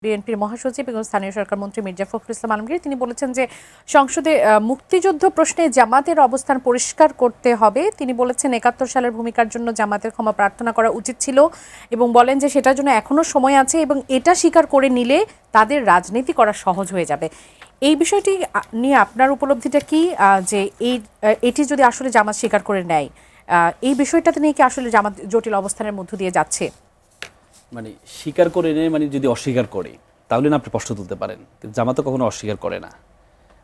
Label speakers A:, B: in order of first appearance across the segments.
A: বিএনপির মহাসচিব এবং স্থানীয় সরকার মন্ত্রী মির্জা ফখরুল ইসলাম আলমগীর তিনি বলেছেন যে সংসদে মুক্তিযুদ্ধ প্রশ্নে জামাতের অবস্থান পরিষ্কার করতে হবে। তিনি বলেছেন ৭১ সালের ভূমিকার জন্য জামাতের ক্ষমা প্রার্থনা করা উচিত ছিল এবং বলেন যে সেটার জন্য এখনো সময় আছে এবং এটা স্বীকার করে নিলে তাদের রাজনীতি করা সহজ হয়ে যাবে। এই বিষয়টি নিয়ে আপনার উপলব্ধিটা কি, যে এটি যদি আসলে জামাত স্বীকার করে নেয়, এই বিষয়টাতে নিয়ে কি আসলে জামাত জটিল অবস্থানের মধ্য দিয়ে যাচ্ছে?
B: মানে স্বীকার করে নেয়, মানে যদি অস্বীকার করে তাহলে না আপনি প্রশ্ন তুলতে পারেন, কিন্তু জামাত তো কখনো অস্বীকার করে না।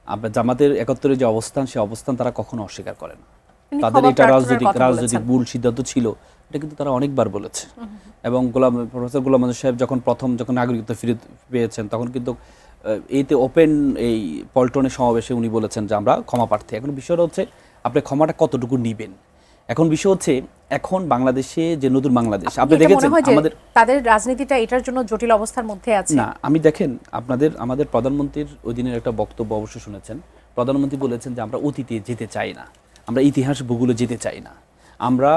B: আপনার জামাতের ৭১-এর যে অবস্থান, সেই অবস্থান তারা কখনো অস্বীকার করে না। তাদের এটা রাজনৈতিক ভুল সিদ্ধান্ত ছিল, এটা কিন্তু তারা অনেকবার বলেছে। এবং প্রফেসর গোলাম মঞ্জুর সাহেব যখন নাগরিকত্ব ফিরে পেয়েছেন, তখন কিন্তু এইতে ওপেন এই পল্টনের সমাবেশে উনি বলেছেন যে আমরা ক্ষমা প্রার্থী। এখন বিষয়টা হচ্ছে আপনি ক্ষমাটা কতটুকু নিবেন। এখন বিষয় হচ্ছে এখন বাংলাদেশে যে নতুন বাংলাদেশ আপনি দেখেছেন, আমাদের
A: তাদের রাজনীতিটা এটার জন্য জটিল অবস্থার মধ্যে আছে
B: না। আমি দেখেন আমাদের প্রধানমন্ত্রীর ওই দিনের একটা বক্তব্য অবশ্যই শুনেছেন। প্রধানমন্ত্রী বলেছেন যে আমরা অতীতে যেতে চাই না, আমরা ইতিহাস ভূগোলে যেতে চাই না। আমরা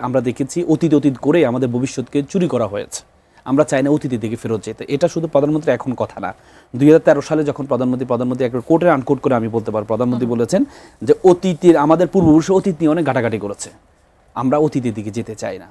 B: আমরা দেখেছি অতীত করে আমাদের ভবিষ্যৎকে চুরি করা হয়েছে। আমরা চাই না অতীতের দিকে ফেরত যেতে। এটা শুধু প্রধানমন্ত্রী এখন কথা না, ২০১৩ সালে যখন প্রধানমন্ত্রী একটা কোর্টের আনকোট করে আমি বলতে পারবো, প্রধানমন্ত্রী বলেছেন যে আমাদের পূর্বপুরুষ অতীত নিয়ে অনেক ঘাটাঘাটি করেছে, আমরা অতীতের দিকে যেতে চাই না।